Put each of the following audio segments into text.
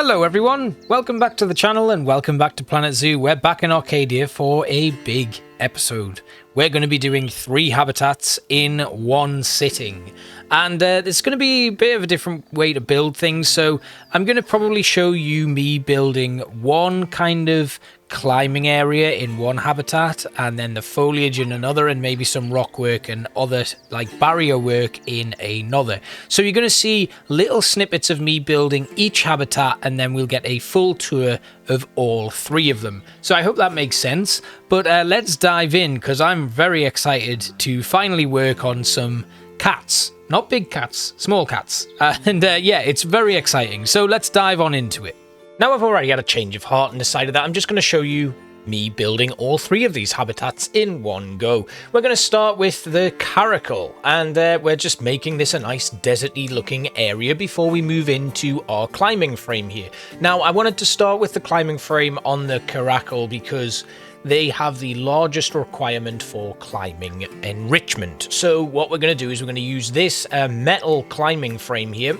Hello everyone, welcome back to the channel and welcome back to Planet Zoo. We're back in Arcadia for a big episode. We're going to be doing 3 habitats in one sitting. And it's going to be a bit of a different way to build things, so I'm going to probably show you me building one kind of climbing area in one habitat, and then the foliage in another, and maybe some rock work and other like barrier work in another. So you're going to see little snippets of me building each habitat, and then we'll get a full tour of all 3 of them. So I hope that makes sense, but let's dive in, because I'm very excited to finally work on some cats. Not big cats, small cats. Yeah, it's very exciting. So let's dive on into it. Now I've already had a change of heart and decided that I'm just going to show you me building all 3 of these habitats in one go. We're going to start with the Caracal, and we're just making this a nice deserty looking area before we move into our climbing frame here. Now I wanted to start with the climbing frame on the Caracal because they have the largest requirement for climbing enrichment. So what we're going to do is we're going to use this metal climbing frame here,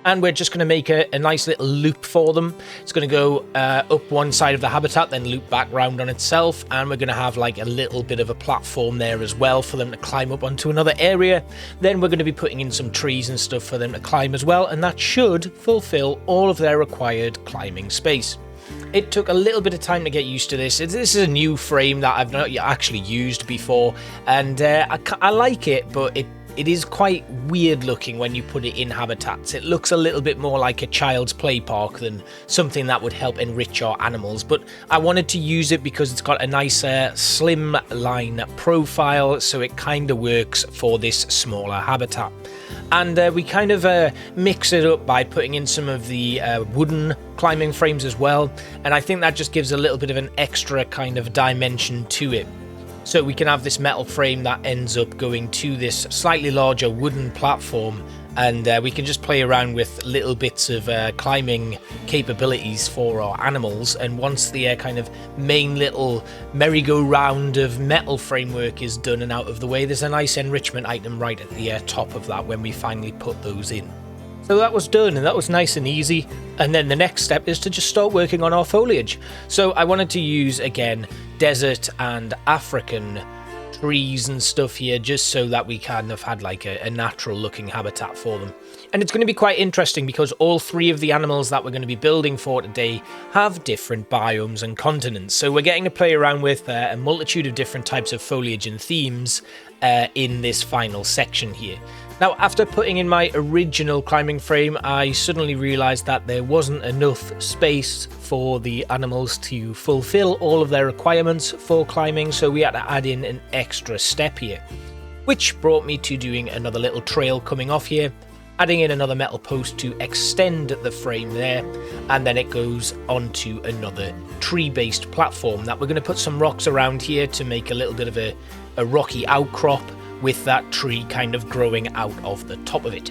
and we're just going to make a nice little loop for them. It's going to go up one side of the habitat, then loop back round on itself, and we're going to have like a little bit of a platform there as well for them to climb up onto another area. Then we're going to be putting in some trees and stuff for them to climb as well, and that should fulfill all of their required climbing space. It took a little bit of time to get used to this. This is a new frame that I've not actually used before, and I like it, but it is quite weird looking when you put it in habitats. It looks a little bit more like a child's play park than something that would help enrich our animals, but I wanted to use it because it's got a nice slim line profile, so it kind of works for this smaller habitat. And we kind of mix it up by putting in some of the wooden climbing frames as well, and I think that just gives a little bit of an extra kind of dimension to it. So we can have this metal frame that ends up going to this slightly larger wooden platform, and we can just play around with little bits of climbing capabilities for our animals. And once the kind of main little merry-go-round of metal framework is done and out of the way, there's a nice enrichment item right at the top of that when we finally put those in. So that was done, and that was nice and easy. And then the next step is to just start working on our foliage. So I wanted to use, again, desert and African trees and stuff here, just so that we kind of had like a natural looking habitat for them. And it's going to be quite interesting because all 3 of the animals that we're going to be building for today have different biomes and continents. So we're getting to play around with a multitude of different types of foliage and themes in this final section here. Now, after putting in my original climbing frame, I suddenly realized that there wasn't enough space for the animals to fulfill all of their requirements for climbing, so we had to add in an extra step here, which brought me to doing another little trail coming off here, adding in another metal post to extend the frame there, and then it goes onto another tree-based platform that we're going to put some rocks around here to make a little bit of a rocky outcrop, with that tree kind of growing out of the top of it.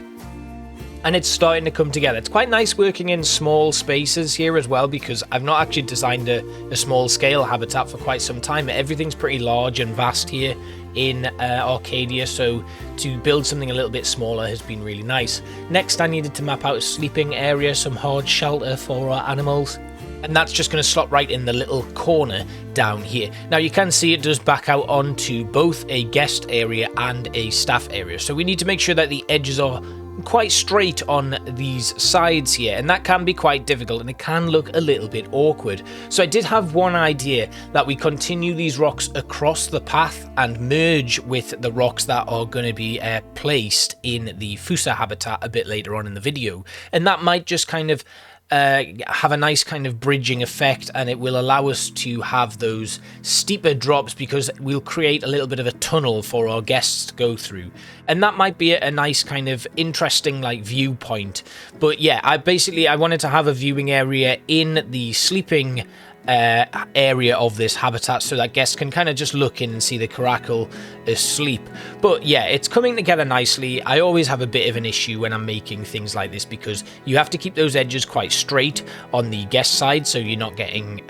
And it's starting to come together. It's quite nice working in small spaces here as well, because I've not actually designed a small scale habitat for quite some time. Everything's pretty large and vast here in Arcadia, so to build something a little bit smaller has been really nice. Next, I needed to map out a sleeping area, some hard shelter for our animals. And that's just going to slot right in the little corner down here. Now you can see it does back out onto both a guest area and a staff area. So we need to make sure that the edges are quite straight on these sides here, and that can be quite difficult and it can look a little bit awkward. So I did have one idea, that we continue these rocks across the path and merge with the rocks that are going to be placed in the Fossa habitat a bit later on in the video. And that might just kind of have a nice kind of bridging effect, and it will allow us to have those steeper drops because we'll create a little bit of a tunnel for our guests to go through, and that might be a nice kind of interesting like viewpoint. But yeah, I wanted to have a viewing area in the sleeping area of this habitat so that guests can kind of just look in and see the caracal asleep. But yeah, it's coming together nicely. I always have a bit of an issue when I'm making things like this because you have to keep those edges quite straight on the guest side so you're not getting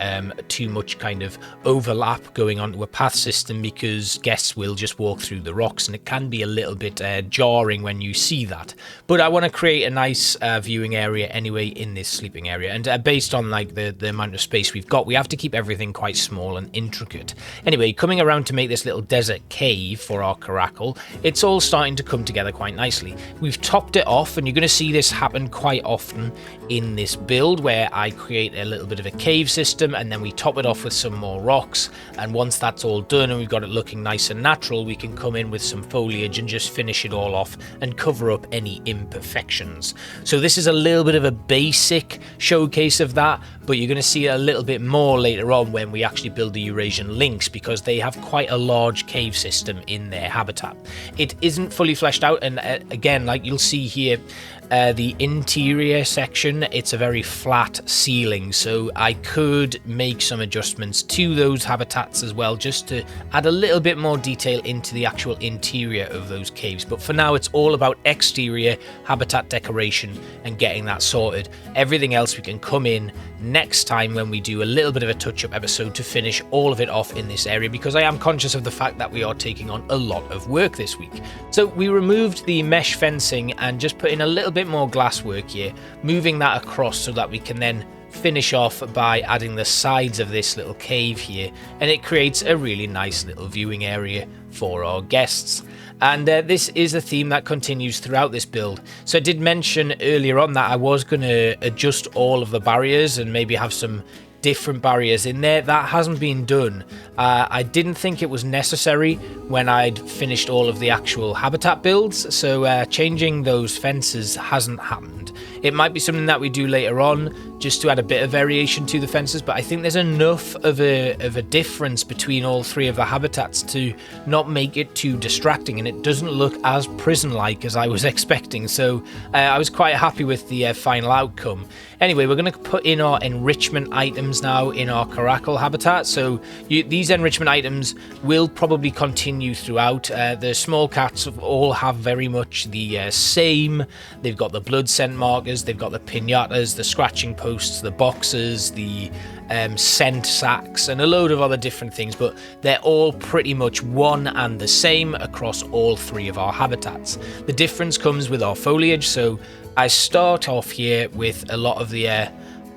too much kind of overlap going onto a path system, because guests will just walk through the rocks and it can be a little bit jarring when you see that. But I want to create a nice viewing area anyway in this sleeping area, and based on like the amount of space we've got, we have to keep everything quite small and intricate. Anyway, coming around to make this little desert cave for our caracal, it's all starting to come together quite nicely. We've topped it off, and you're going to see this happen quite often in this build where I create a little bit of a cave system and then we top it off with some more rocks, and once that's all done and we've got it looking nice and natural, we can come in with some foliage and just finish it all off and cover up any imperfections. So this is a little bit of a basic showcase of that, but you're going to see a little bit more later on when we actually build the Eurasian lynx, because they have quite a large cave system in their habitat. It isn't fully fleshed out, and again, like you'll see here, the interior section, it's a very flat ceiling, so I could make some adjustments to those habitats as well, just to add a little bit more detail into the actual interior of those caves. But for now, it's all about exterior habitat decoration and getting that sorted. Everything else we can come in next time when we do a little bit of a touch-up episode to finish all of it off in this area, because I am conscious of the fact that we are taking on a lot of work this week. So we removed the mesh fencing and just put in a little bit more glass work here, moving that across so that we can then finish off by adding the sides of this little cave here, and it creates a really nice little viewing area for our guests. And this is a theme that continues throughout this build. So I did mention earlier on that I was going to adjust all of the barriers and maybe have some different barriers in there. That hasn't been done. I didn't think it was necessary when I'd finished all of the actual habitat builds, so changing those fences hasn't happened. It might be something that we do later on just to add a bit of variation to the fences, but I think there's enough of a difference between all three of the habitats to not make it too distracting, and it doesn't look as prison-like as I was expecting, so I was quite happy with the final outcome. Anyway, we're going to put in our enrichment items now in our caracal habitat. So these enrichment items will probably continue throughout. The small cats all have very much the same. They've got the blood scent markers, they've got the pinatas, the scratching posts, the boxes, the scent sacks, and a load of other different things, but they're all pretty much one and the same across all three of our habitats. The difference comes with our foliage, so I start off here with a lot of the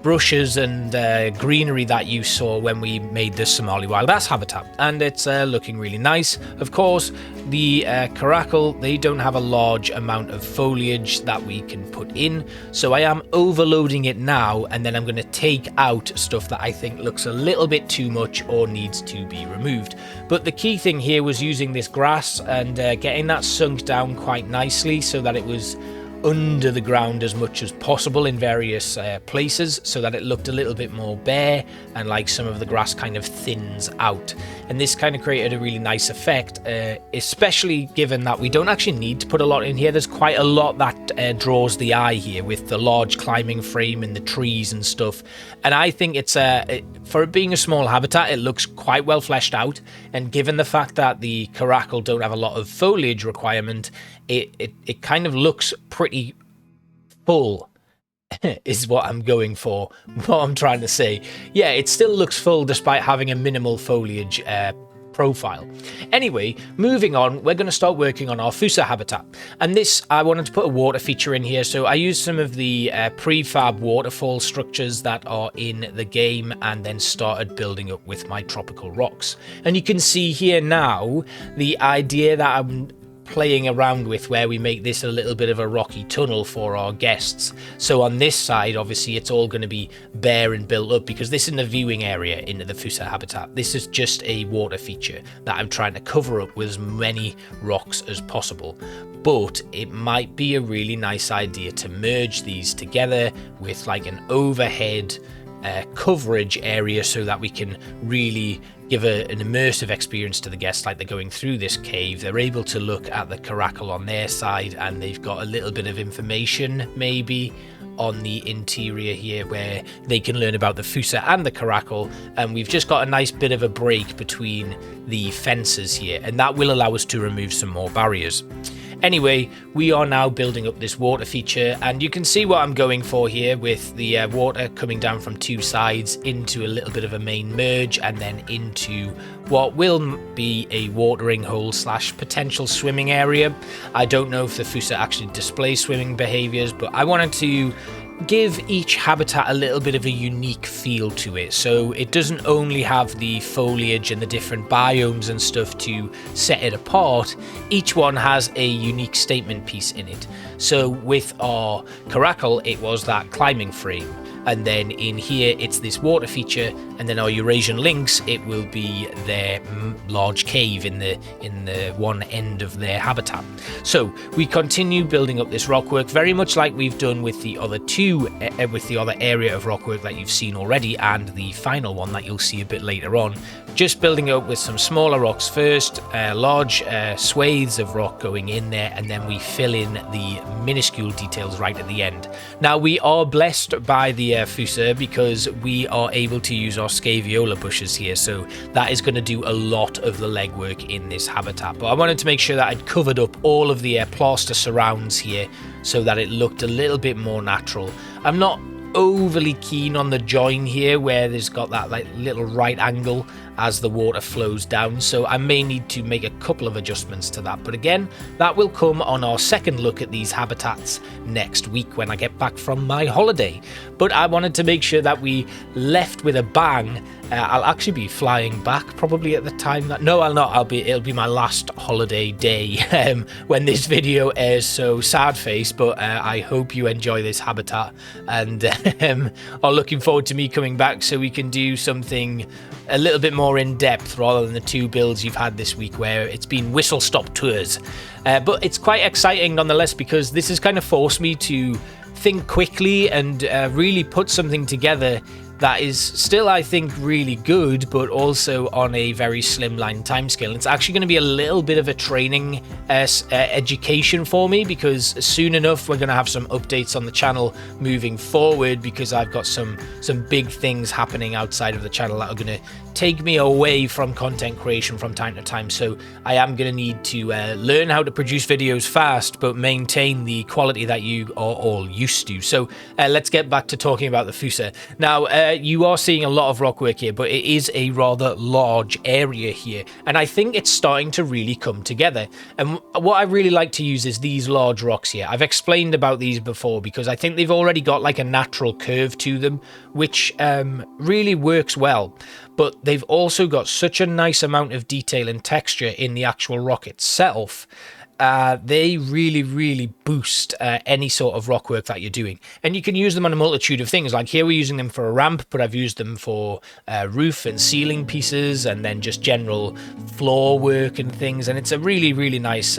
brushes and greenery that you saw when we made the Somali wild ass habitat, and it's looking really nice. Of course, the caracal, they don't have a large amount of foliage that we can put in, so I am overloading it now, and then I'm going to take out stuff that I think looks a little bit too much or needs to be removed. But the key thing here was using this grass and getting that sunk down quite nicely so that it was under the ground as much as possible in various places, so that it looked a little bit more bare and like some of the grass kind of thins out. And this kind of created a really nice effect, especially given that we don't actually need to put a lot in here. There's quite a lot that draws the eye here with the large climbing frame and the trees and stuff. And I think it's for it being a small habitat, it looks quite well fleshed out. And given the fact that the caracal don't have a lot of foliage requirement, it kind of looks pretty full is what I'm going for, what I'm trying to say. Yeah, it still looks full despite having a minimal foliage profile. Anyway, moving on, we're going to start working on our Fossa habitat. And this, I wanted to put a water feature in here, so I used some of the prefab waterfall structures that are in the game and then started building up with my tropical rocks. And you can see here now the idea that I'm playing around with, where we make this a little bit of a rocky tunnel for our guests. So on this side, obviously, it's all going to be bare and built up because this isn't a viewing area into the Fossa habitat. This is just a water feature that I'm trying to cover up with as many rocks as possible. But it might be a really nice idea to merge these together with like an overhead coverage area so that we can really give an immersive experience to the guests. Like they're going through this cave, they're able to look at the Caracal on their side, and they've got a little bit of information maybe on the interior here where they can learn about the Fossa and the Caracal, and we've just got a nice bit of a break between the fences here, and that will allow us to remove some more barriers. Anyway, we are now building up this water feature, and you can see what I'm going for here with the water coming down from two sides into a little bit of a main merge, and then into what will be a watering hole / potential swimming area. I don't know if the Fossa actually displays swimming behaviors, but I wanted to give each habitat a little bit of a unique feel to it, so it doesn't only have the foliage and the different biomes and stuff to set it apart. Each one has a unique statement piece in it. So with our Caracal, it was that climbing frame, and then in here it's this water feature, and then our Eurasian Lynx, it will be their large cave in the one end of their habitat. So we continue building up this rockwork very much like we've done with the other area of rockwork that you've seen already, and the final one that you'll see a bit later on. Just building up with some smaller rocks first, large swathes of rock going in there, and then we fill in the minuscule details right at the end. Now we are blessed by the Fossa because we are able to use our scaviola bushes here, so that is going to do a lot of the legwork in this habitat. But I wanted to make sure that I'd covered up all of the plaster surrounds here so that it looked a little bit more natural. I'm not overly keen on the join here where there's got that like little right angle as the water flows down, so I may need to make a couple of adjustments to that, but again, that will come on our second look at these habitats next week when I get back from my holiday. But I wanted to make sure that we left with a bang. I'll actually be flying back probably at the time that, no, I'll not, it'll be my last holiday day when this video airs, so sad face, but I hope you enjoy this habitat and are looking forward to me coming back so we can do something a little bit more in depth rather than the two builds you've had this week where it's been whistle stop tours. But it's quite exciting nonetheless, because this has kind of forced me to think quickly and really put something together that is still, I think, really good, but also on a very slimline timescale. It's actually going to be a little bit of a training education for me, because soon enough we're going to have some updates on the channel moving forward, because I've got some big things happening outside of the channel that are going to take me away from content creation from time to time. So I am going to need to learn how to produce videos fast, but maintain the quality that you are all used to. So let's get back to talking about the Fossa. Now, you are seeing a lot of rockwork here, but it is a rather large area here, and I think it's starting to really come together. And what I really like to use is these large rocks here. I've explained about these before because I think they've already got like a natural curve to them, which really works well. But they've also got such a nice amount of detail and texture in the actual rock itself. They really boost any sort of rock work that you're doing, and you can use them on a multitude of things. Like here we're using them for a ramp, but I've used them for roof and ceiling pieces, and then just general floor work and things, and it's a really nice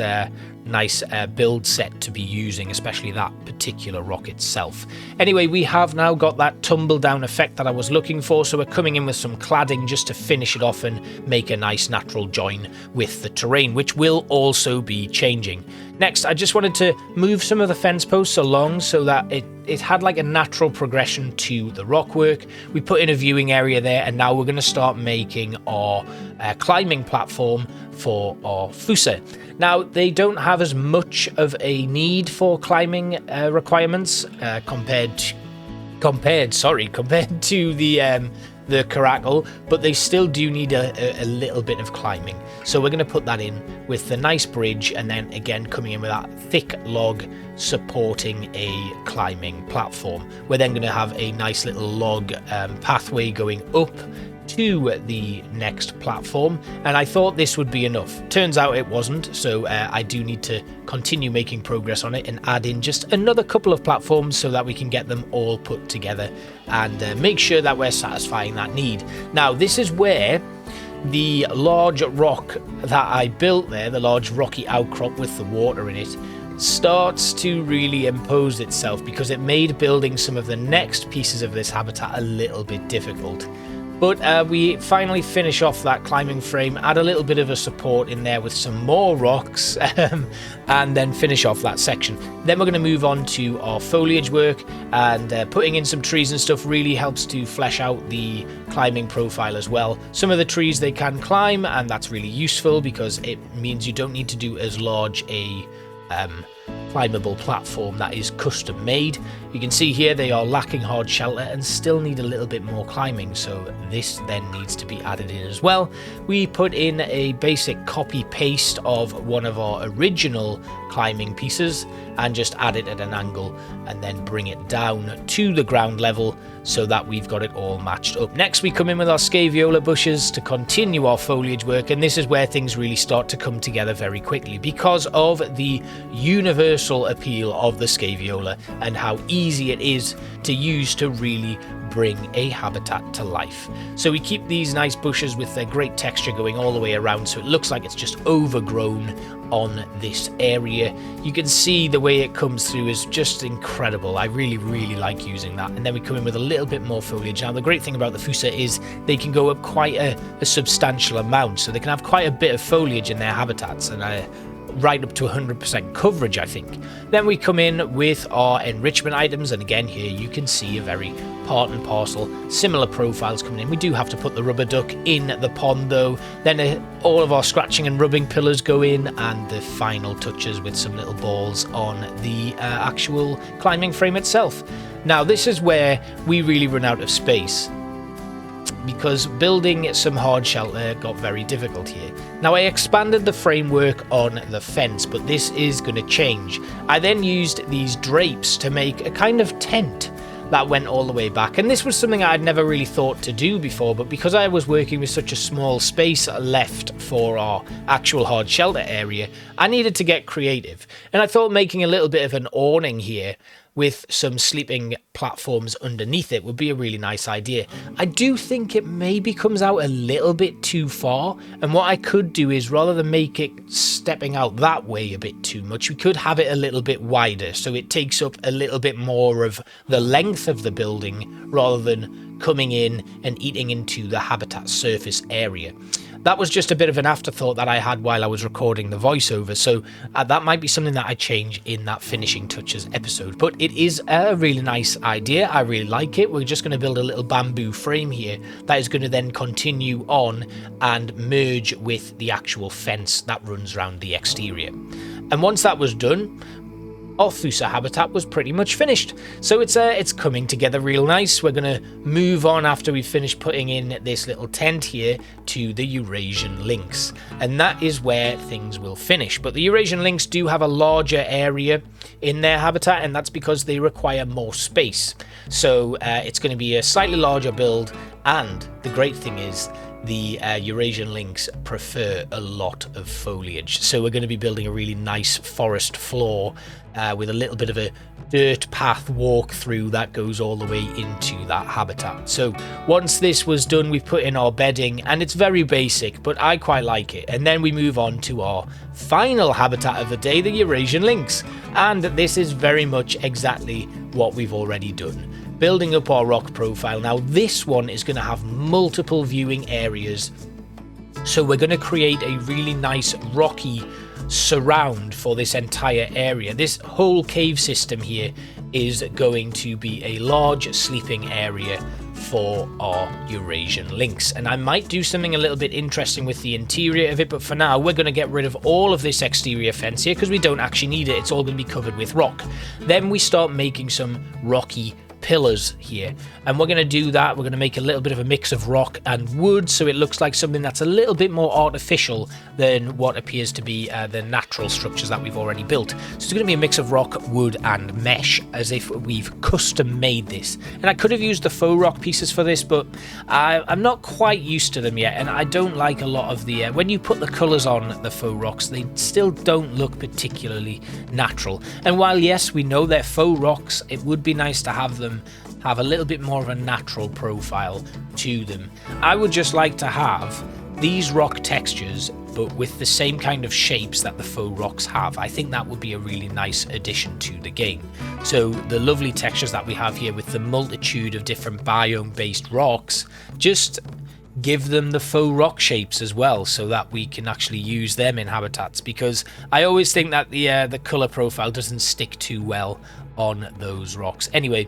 build set to be using, especially that particular rock itself. Anyway, we have now got that tumble down effect that I was looking for, so we're coming in with some cladding just to finish it off and make a nice natural join with the terrain, which will also be changing. Next, I just wanted to move some of the fence posts along so that it had like a natural progression to the rockwork. We put in a viewing area there, and now we're going to start making our climbing platform for our Fossa. Now, they don't have as much of a need for climbing requirements compared to the Caracal, but they still do need a little bit of climbing. So we're going to put that in with the nice bridge, and then again coming in with that thick log supporting a climbing platform. We're then going to have a nice little log pathway going up to the next platform, and I thought this would be enough. Turns out it wasn't, so I do need to continue making progress on it and add in just another couple of platforms so that we can get them all put together and make sure that we're satisfying that need. Now, this is where the large rock that I built there, the large rocky outcrop with the water in it, starts to really impose itself, because it made building some of the next pieces of this habitat a little bit difficult. But we finally finish off that climbing frame, add a little bit of a support in there with some more rocks, and then finish off that section. Then we're going to move on to our foliage work, and putting in some trees and stuff really helps to flesh out the climbing profile as well. Some of the trees they can climb, and that's really useful because it means you don't need to do as large a climbable platform that is custom made. You can see here they are lacking hard shelter and still need a little bit more climbing, so this then needs to be added in as well. We put in a basic copy paste of one of our original climbing pieces and just add it at an angle and then bring it down to the ground level so that we've got it all matched up. Next we come in with our scaviola bushes to continue our foliage work, and this is where things really start to come together very quickly because of the universal appeal of the scaviola and how easy it is to use to really bring a habitat to life. So we keep these nice bushes with their great texture going all the way around, so it looks like it's just overgrown on this area. You can see the way it comes through is just incredible. I really like using that. And then we come in with a little bit more foliage. Now the great thing about the Fossa is they can go up quite a substantial amount, so they can have quite a bit of foliage in their habitats, and right up to 100% coverage, I think. Then we come in with our enrichment items, and again here you can see a very part and parcel similar profiles coming in. We do have to put the rubber duck in the pond though. Then all of our scratching and rubbing pillars go in, and the final touches with some little balls on the actual climbing frame itself. Now this is where we really run out of space, because building some hard shelter got very difficult here. Now I expanded the framework on the fence, but this is going to change. I then used these drapes to make a kind of tent that went all the way back, and this was something I'd never really thought to do before, but because I was working with such a small space left for our actual hard shelter area, I needed to get creative, and I thought making a little bit of an awning here with some sleeping platforms underneath it would be a really nice idea. I do think it maybe comes out a little bit too far, and what I could do is, rather than make it stepping out that way a bit too much, we could have it a little bit wider so it takes up a little bit more of the length of the building rather than coming in and eating into the habitat surface area. That was just a bit of an afterthought that I had while I was recording the voiceover, so that might be something that I change in that finishing touches episode. But it is a really nice idea. I really like it. We're just going to build a little bamboo frame here that is going to then continue on and merge with the actual fence that runs around the exterior. And once that was done, our Fossa habitat was pretty much finished. So it's coming together real nice. We're going to move on after we've finished putting in this little tent here to the Eurasian lynx. And that is where things will finish. But the Eurasian lynx do have a larger area in their habitat, and that's because they require more space. So it's going to be a slightly larger build, and the great thing is the Eurasian lynx prefer a lot of foliage. So we're going to be building a really nice forest floor with a little bit of a dirt path walk through that goes all the way into that habitat. So once this was done, we've put in our bedding, and it's very basic, but I quite like it. And then we move on to our final habitat of the day, the Eurasian lynx. And this is very much exactly what we've already done. Building up our rock profile. Now this one is going to have multiple viewing areas, so we're going to create a really nice rocky surround for this entire area. This whole cave system here is going to be a large sleeping area for our Eurasian lynx, and I might do something a little bit interesting with the interior of it, but for now we're going to get rid of all of this exterior fence here because we don't actually need it. It's all going to be covered with rock. Then we start making some rocky pillars here, and we're going to do that. We're going to make a little bit of a mix of rock and wood, so it looks like something that's a little bit more artificial than what appears to be the natural structures that we've already built. So it's going to be a mix of rock, wood and mesh, as if we've custom made this. And I could have used the faux rock pieces for this, but I'm not quite used to them yet, and I don't like a lot of the when you put the colours on the faux rocks, they still don't look particularly natural. And while yes, we know they're faux rocks, it would be nice to have them have a little bit more of a natural profile to them. I would just like to have these rock textures, but with the same kind of shapes that the faux rocks have. I think that would be a really nice addition to the game. So the lovely textures that we have here with the multitude of different biome-based rocks, just give them the faux rock shapes as well, so that we can actually use them in habitats, because I always think that the color profile doesn't stick too well on those rocks. Anyway,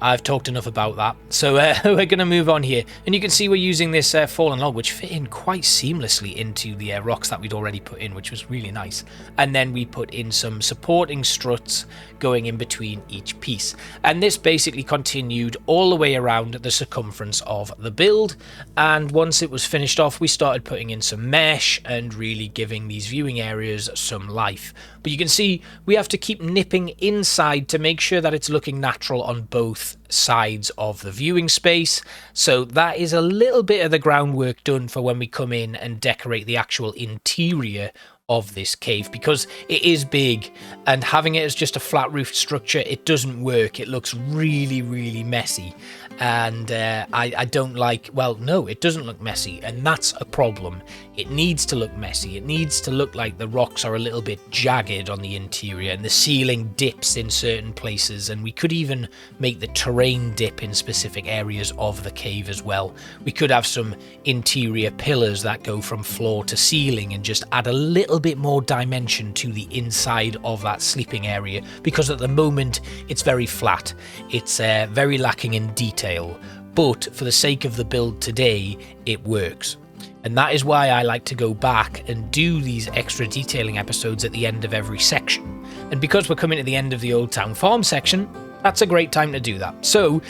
I've talked enough about that, so we're going to move on here. And you can see we're using this fallen log, which fit in quite seamlessly into the rocks that we'd already put in, which was really nice. And then we put in some supporting struts going in between each piece. And this basically continued all the way around the circumference of the build. And once it was finished off, we started putting in some mesh and really giving these viewing areas some life. But you can see we have to keep nipping inside to make sure that it's looking natural on both sides of the viewing space. So that is a little bit of the groundwork done for when we come in and decorate the actual interior of this cave, because it is big, and having it as just a flat roofed structure, it doesn't work. It looks really messy, and I don't like, well, no, it doesn't look messy, and that's a problem. It needs to look messy. It needs to look like the rocks are a little bit jagged on the interior, and the ceiling dips in certain places, and we could even make the terrain dip in specific areas of the cave as well. We could have some interior pillars that go from floor to ceiling and just add a little bit more dimension to the inside of that sleeping area, because at the moment it's very flat. It's very lacking in detail, but for the sake of the build today, it works. And that is why I like to go back and do these extra detailing episodes at the end of every section. And because we're coming to the end of the Old Town Farm section, that's a great time to do that. So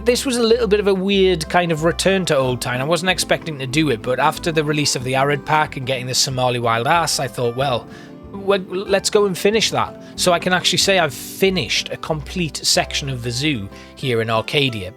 this was a little bit of a weird kind of return to Old Town. I wasn't expecting to do it, but after the release of the Arid Pack and getting the Somali Wild Ass, I thought, well, let's go and finish that. So I can actually say I've finished a complete section of the zoo here in Arcadia.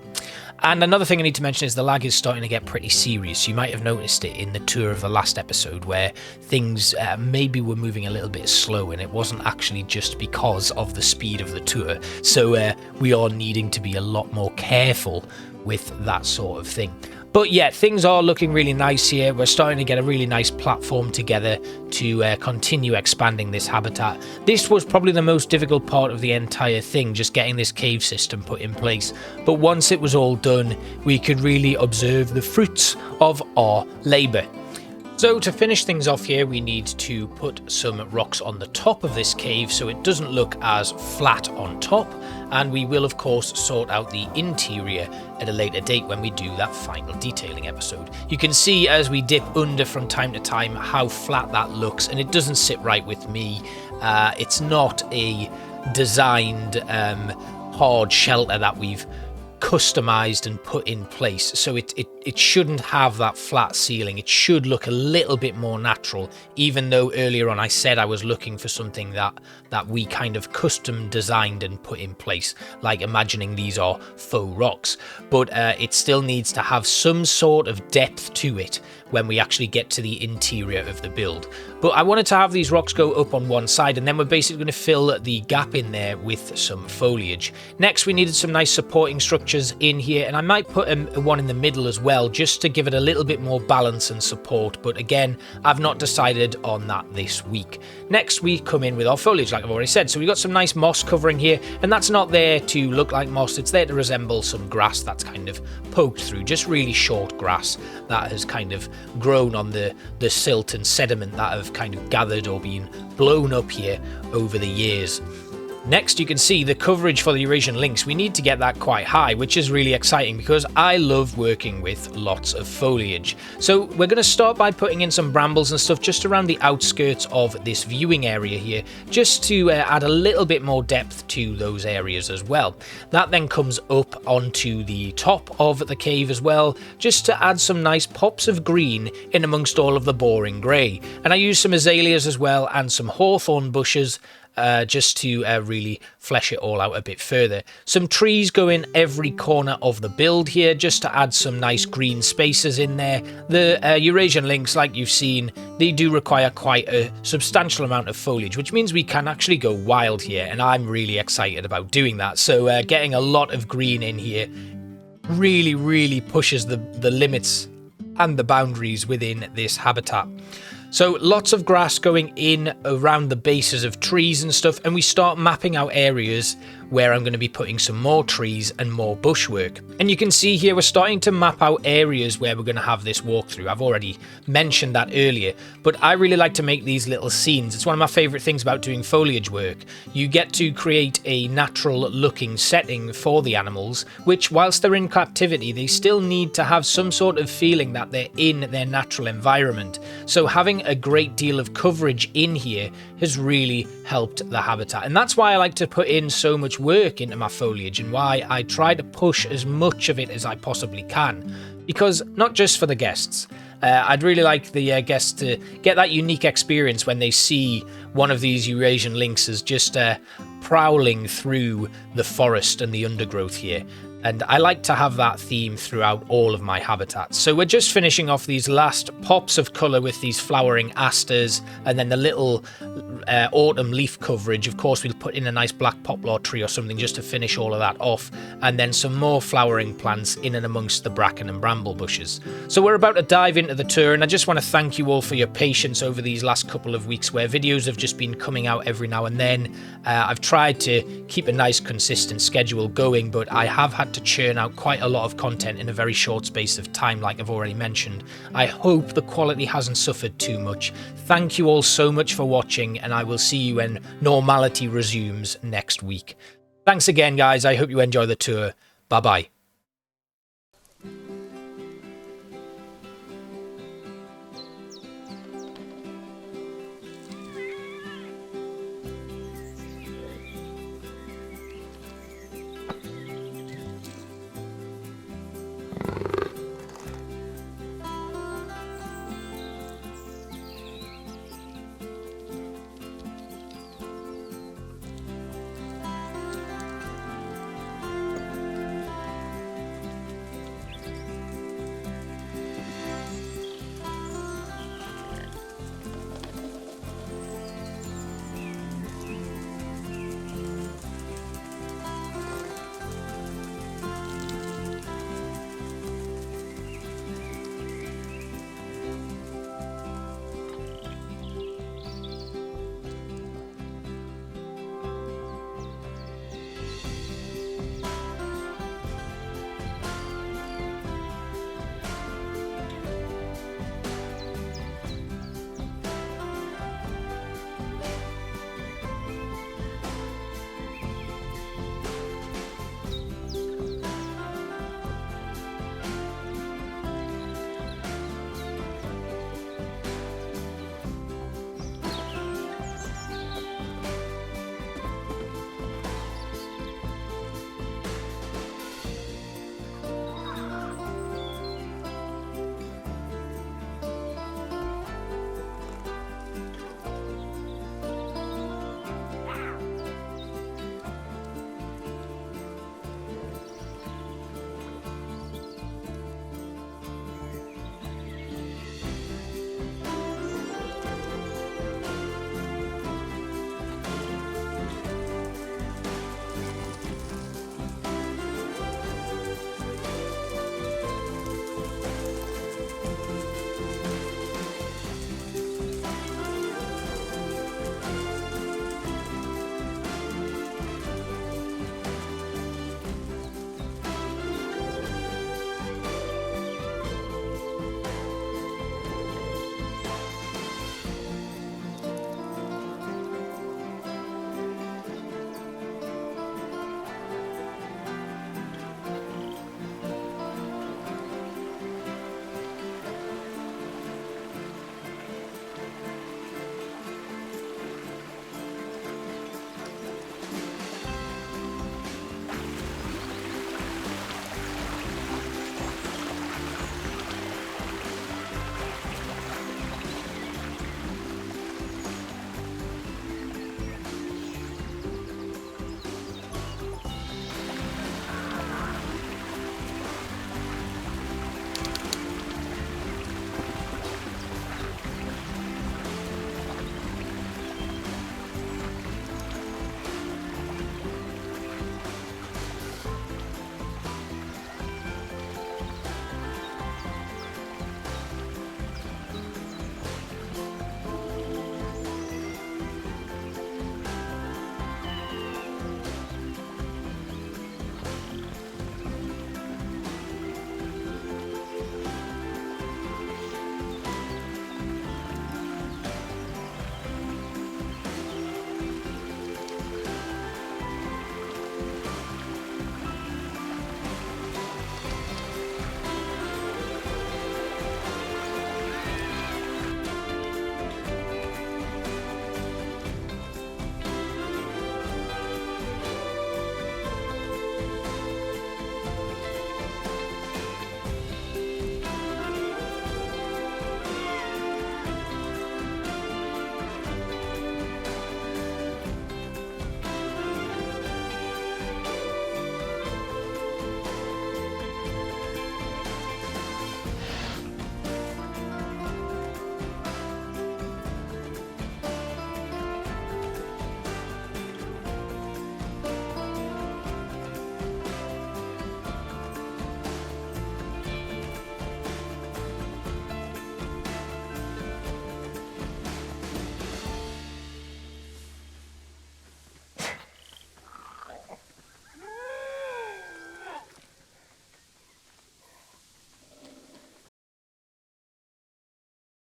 And another thing I need to mention is the lag is starting to get pretty serious. You might have noticed it in the tour of the last episode, where things maybe were moving a little bit slow, and it wasn't actually just because of the speed of the tour. So we are needing to be a lot more careful with that sort of thing. But yeah, things are looking really nice here. We're starting to get a really nice platform together to continue expanding this habitat. This was probably the most difficult part of the entire thing, just getting this cave system put in place. But once it was all done, we could really observe the fruits of our labour. So to finish things off here, we need to put some rocks on the top of this cave so it doesn't look as flat on top, and we will of course sort out the interior at a later date when we do that final detailing episode. You can see as we dip under from time to time how flat that looks, and it doesn't sit right with me. It's not a designed hard shelter that we've customized and put in place, so it shouldn't have that flat ceiling. It should look a little bit more natural, even though earlier on I said I was looking for something that we kind of custom designed and put in place, like imagining these are faux rocks. But it still needs to have some sort of depth to it when we actually get to the interior of the build. But I wanted to have these rocks go up on one side, and then we're basically going to fill the gap in there with some foliage. Next, we needed some nice supporting structures in here, and I might put one in the middle as well, just to give it a little bit more balance and support. But again, I've not decided on that this week. Next, we come in with our foliage, like I've already said. So we've got some nice moss covering here, and that's not there to look like moss. It's there to resemble some grass that's kind of poked through, just really short grass that has kind of grown on the silt and sediment that have kind of gathered or been blown up here over the years. Next, you can see the coverage for the Eurasian lynx. We need to get that quite high, which is really exciting because I love working with lots of foliage. So we're going to start by putting in some brambles and stuff just around the outskirts of this viewing area here, just to add a little bit more depth to those areas as well. That then comes up onto the top of the cave as well, just to add some nice pops of green in amongst all of the boring grey. And I use some azaleas as well and some hawthorn bushes, just to really flesh it all out a bit further. Some trees go in every corner of the build here, just to add some nice green spaces in there. The Eurasian lynx, like you've seen, they do require quite a substantial amount of foliage, which means we can actually go wild here, and I'm really excited about doing that. So getting a lot of green in here really pushes the limits and the boundaries within this habitat. So lots of grass going in around the bases of trees and stuff, and we start mapping out areas where I'm going to be putting some more trees and more bushwork. And you can see here we're starting to map out areas where we're going to have this walkthrough. I've already mentioned that earlier, but I really like to make these little scenes. It's one of my favourite things about doing foliage work. You get to create a natural looking setting for the animals, which whilst they're in captivity, they still need to have some sort of feeling that they're in their natural environment. So having a great deal of coverage in here has really helped the habitat. And that's why I like to put in so much work into my foliage, and why I try to push as much of it as I possibly can, because not just for the guests, I'd really like the guests to get that unique experience when they see one of these Eurasian lynxes just prowling through the forest and the undergrowth here. And I like to have that theme throughout all of my habitats. So we're just finishing off these last pops of colour with these flowering asters, and then the little autumn leaf coverage. Of course, we'll put in a nice black poplar tree or something just to finish all of that off, and then some more flowering plants in and amongst the bracken and bramble bushes. So we're about to dive into the tour, and I just want to thank you all for your patience over these last couple of weeks where videos have just been coming out every now and then. I've tried to keep a nice consistent schedule going, but I have had to churn out quite a lot of content in a very short space of time, like I've already mentioned. I hope the quality hasn't suffered too much. Thank you all so much for watching, and I will see you when normality resumes next week. Thanks again, guys. I hope you enjoy the tour. Bye bye.